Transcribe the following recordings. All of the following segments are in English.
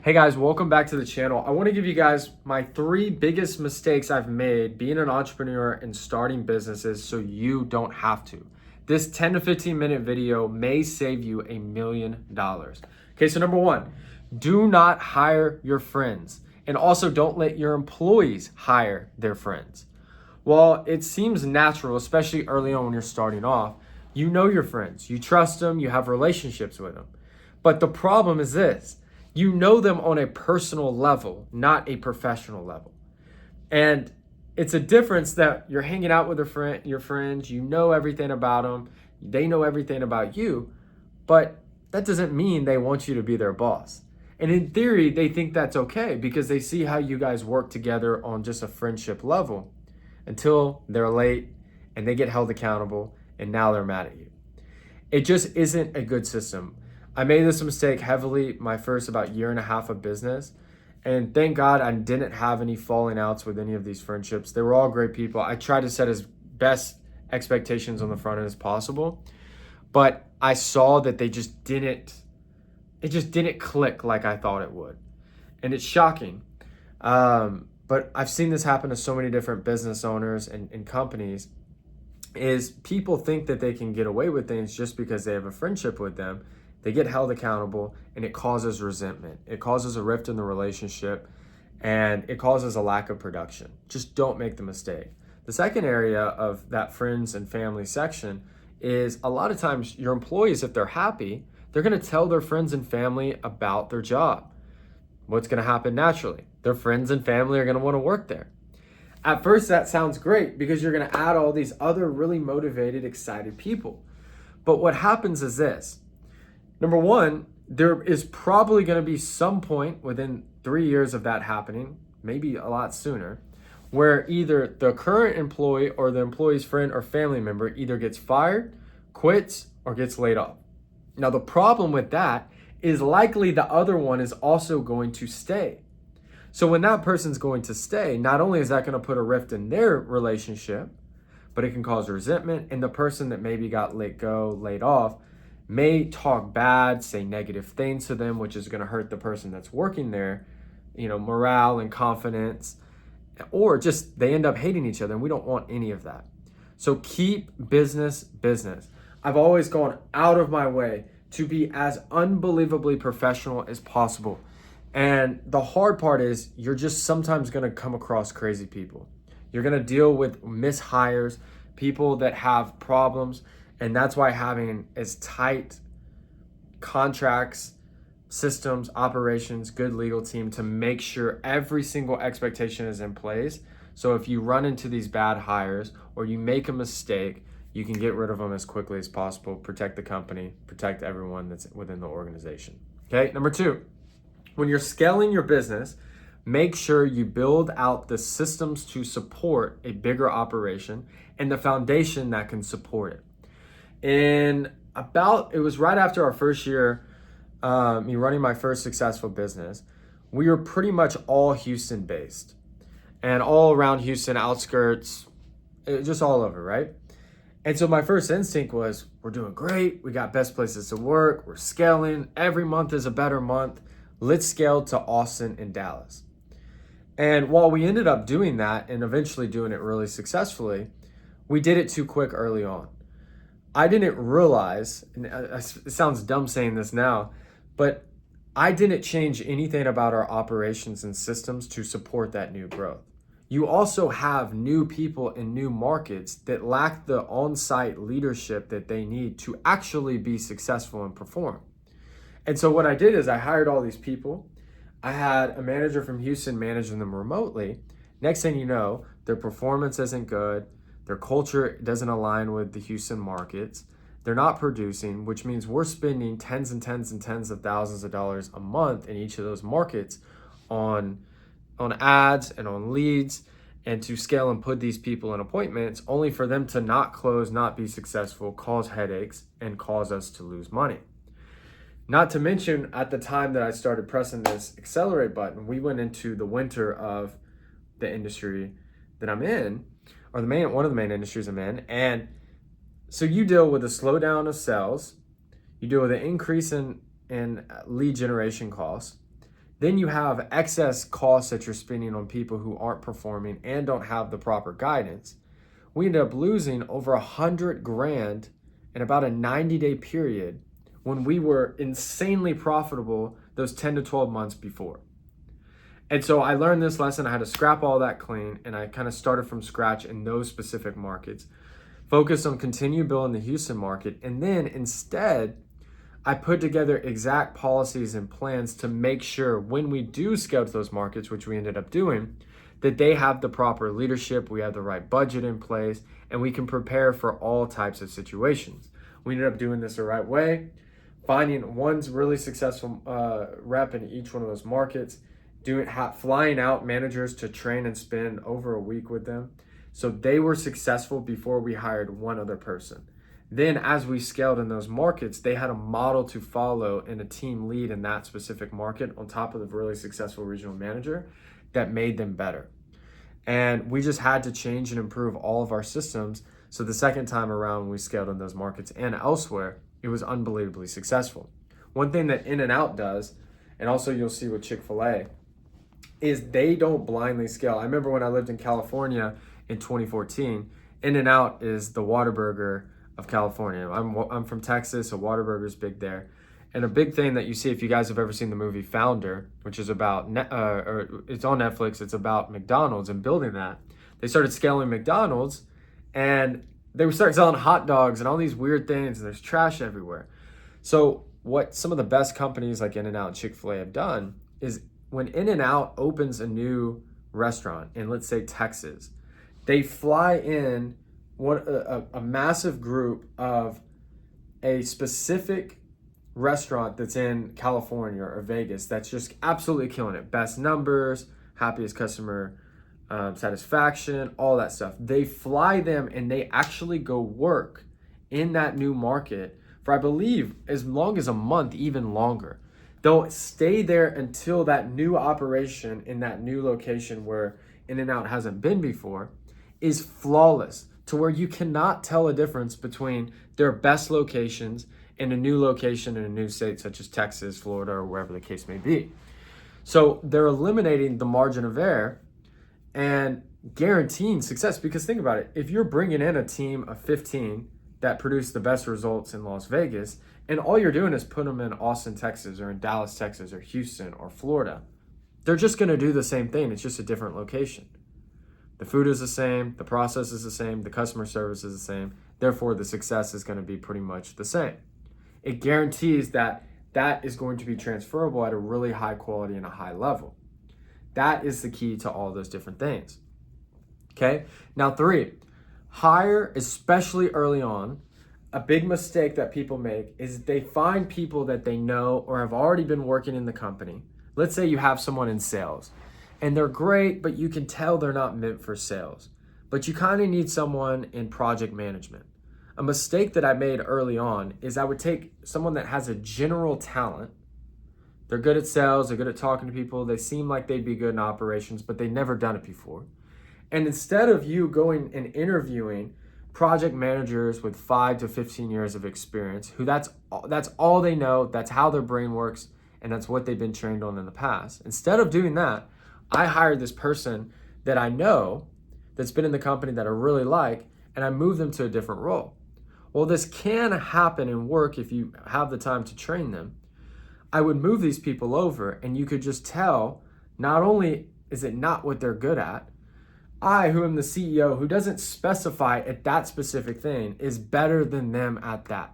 Hey guys, welcome back to the channel. I want to give you guys my 3 biggest mistakes I've made being an entrepreneur and starting businesses so you don't have to. This 10 to 15 minute video may save you $1 million. Okay, so number 1, do not hire your friends, and also don't let your employees hire their friends. While it seems natural, especially early on when you're starting off, you know your friends, you trust them, you have relationships with them. But the problem is this: you know them on a personal level, not a professional level. And it's a difference that you're hanging out with your friends, you know everything about them, they know everything about you, but that doesn't mean they want you to be their boss. And in theory, they think that's okay because they see how you guys work together on just a friendship level until they're late and they get held accountable and now they're mad at you. It just isn't a good system. I made this mistake heavily my first about year and a half of business. And thank God I didn't have any falling outs with any of these friendships. They were all great people. I tried to set as best expectations on the front end as possible. But I saw that it just didn't click like I thought it would. And it's shocking. But I've seen this happen to so many different business owners and companies, is people think that they can get away with things just because they have a friendship with them. They get held accountable and it causes resentment. It causes a rift in the relationship and it causes a lack of production. Just don't make the mistake. The second area of that friends and family section is a lot of times your employees, if they're happy, they're going to tell their friends and family about their job. What's going to happen naturally? Their friends and family are going to want to work there. At first, that sounds great because you're going to add all these other really motivated, excited people. But what happens is this. Number 1, there is probably going to be some point within 3 years of that happening, maybe a lot sooner, where either the current employee or the employee's friend or family member either gets fired, quits, or gets laid off. Now, the problem with that is likely the other one is also going to stay. So when that person's going to stay, not only is that going to put a rift in their relationship, but it can cause resentment, and the person that maybe got laid off, may talk bad, say negative things to them, which is going to hurt the person that's working there, morale and confidence, or just they end up hating each other, and we don't want any of that. So keep business. I've always gone out of my way to be as unbelievably professional as possible. And the hard part is you're just sometimes going to come across crazy people. You're going to deal with mishires, people that have problems. And that's why having as tight contracts, systems, operations, good legal team to make sure every single expectation is in place. So if you run into these bad hires or you make a mistake, you can get rid of them as quickly as possible, protect the company, protect everyone that's within the organization. Okay, number 2, when you're scaling your business, make sure you build out the systems to support a bigger operation and the foundation that can support it. It was right after our first year, me running my first successful business, we were pretty much all Houston based and all around Houston, outskirts, just all over, right? And so my first instinct was, we're doing great. We got best places to work. We're scaling. Every month is a better month. Let's scale to Austin and Dallas. And while we ended up doing that and eventually doing it really successfully, we did it too quick early on. I didn't realize, and it sounds dumb saying this now, but I didn't change anything about our operations and systems to support that new growth. You also have new people in new markets that lack the on-site leadership that they need to actually be successful and perform. And so what I did is I hired all these people. I had a manager from Houston managing them remotely. Next thing you know, their performance isn't good. Their culture doesn't align with the Houston markets. They're not producing, which means we're spending tens and tens and tens of thousands of dollars a month in each of those markets on ads and on leads and to scale and put these people in appointments only for them to not close, not be successful, cause headaches, and cause us to lose money. Not to mention, at the time that I started pressing this accelerate button, we went into the winter of the industry that I'm in, or one of the main industries I'm in. And so you deal with a slowdown of sales, you deal with an increase in lead generation costs, Then you have excess costs that you're spending on people who aren't performing and don't have the proper guidance. We ended up losing over 100 grand in about a 90-day period when we were insanely profitable those 10 to 12 months before. And so I learned this lesson. I had to scrap all that clean, and I kind of started from scratch in those specific markets. Focus on continue building the Houston market, and then instead, I put together exact policies and plans to make sure when we do scale to those markets, which we ended up doing, that they have the proper leadership, we have the right budget in place, and we can prepare for all types of situations. We ended up doing this the right way, finding one really successful rep in each one of those markets, flying out managers to train and spend over a week with them. So they were successful before we hired one other person. Then as we scaled in those markets, they had a model to follow and a team lead in that specific market on top of the really successful regional manager that made them better. And we just had to change and improve all of our systems. So the second time around when we scaled in those markets and elsewhere, it was unbelievably successful. One thing that In-N-Out does, and also you'll see with Chick-fil-A, is they don't blindly scale. I remember when I lived in California in 2014, In-N-Out is the Whataburger of California. I'm from Texas, so Whataburger is big there. And a big thing that you see, if you guys have ever seen the movie Founder, which is about, it's on Netflix, it's about McDonald's and building that. They started scaling McDonald's, and they would start selling hot dogs and all these weird things, and there's trash everywhere. So what some of the best companies like In-N-Out and Chick-fil-A have done is when In-N-Out opens a new restaurant in, let's say, Texas, they fly in a massive group of a specific restaurant that's in California or Vegas that's just absolutely killing it. Best numbers, happiest customer satisfaction, all that stuff. They fly them and they actually go work in that new market for, I believe, as long as a month, even longer. They'll stay there until that new operation in that new location where In-N-Out hasn't been before is flawless, to where you cannot tell a difference between their best locations and a new location in a new state such as Texas, Florida, or wherever the case may be. So they're eliminating the margin of error and guaranteeing success. Because think about it, if you're bringing in a team of 15 that produce the best results in Las Vegas, and all you're doing is put them in Austin, Texas, or in Dallas, Texas, or Houston, or Florida, they're just going to do the same thing. It's just a different location. The food is the same, the process is the same, the customer service is the same. Therefore, the success is going to be pretty much the same. It guarantees that that is going to be transferable at a really high quality and a high level. That is the key to all those different things. Okay, now 3, hire, especially early on. A big mistake that people make is they find people that they know or have already been working in the company. Let's say you have someone in sales and they're great, but you can tell they're not meant for sales. But you kind of need someone in project management. A mistake that I made early on is I would take someone that has a general talent. They're good at sales, they're good at talking to people, they seem like they'd be good in operations, but they've never done it before. And instead of you going and interviewing project managers with 5 to 15 years of experience, who that's all they know, that's how their brain works, and that's what they've been trained on in the past. Instead of doing that, I hired this person that I know that's been in the company that I really like, and I moved them to a different role. Well, this can happen and work if you have the time to train them. I would move these people over, and you could just tell, not only is it not what they're good at, I, who am the CEO, who doesn't specify at that specific thing, is better than them at that.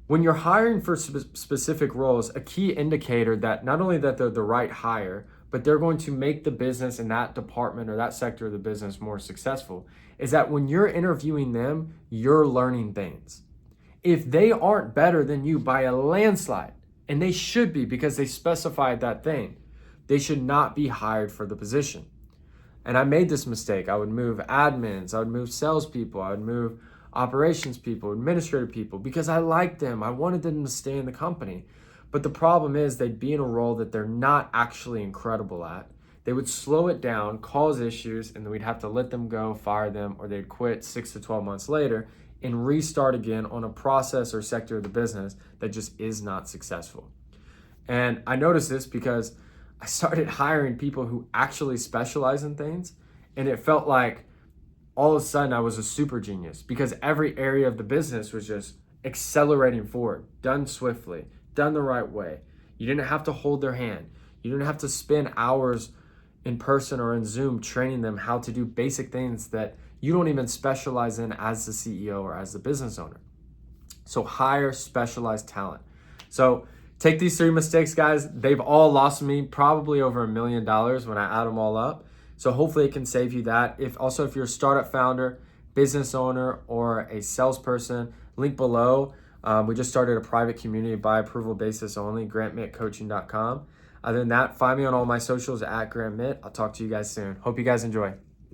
When you're hiring for specific roles, a key indicator that not only that they're the right hire, but they're going to make the business in that department or that sector of the business more successful, is that when you're interviewing them, you're learning things. If they aren't better than you by a landslide, and they should be because they specified that thing, they should not be hired for the position. And I made this mistake. I would move admins, I would move salespeople, I would move operations people, administrative people, because I liked them. I wanted them to stay in the company. But the problem is they'd be in a role that they're not actually incredible at. They would slow it down, cause issues, and then we'd have to let them go, fire them, or they'd quit 6 to 12 months later and restart again on a process or sector of the business that just is not successful. And I noticed this because I started hiring people who actually specialize in things. And it felt like all of a sudden I was a super genius because every area of the business was just accelerating forward, done swiftly, done the right way. You didn't have to hold their hand. You didn't have to spend hours in person or in Zoom training them how to do basic things that you don't even specialize in as the CEO or as the business owner. So hire specialized talent. So take these 3 mistakes, guys. They've all lost me probably over $1 million when I add them all up. So hopefully it can save you that. If you're a startup founder, business owner, or a salesperson, link below. We just started a private community by approval basis only, grantmittcoaching.com. Other than that, find me on all my socials at Grant Mitt. I'll talk to you guys soon. Hope you guys enjoy.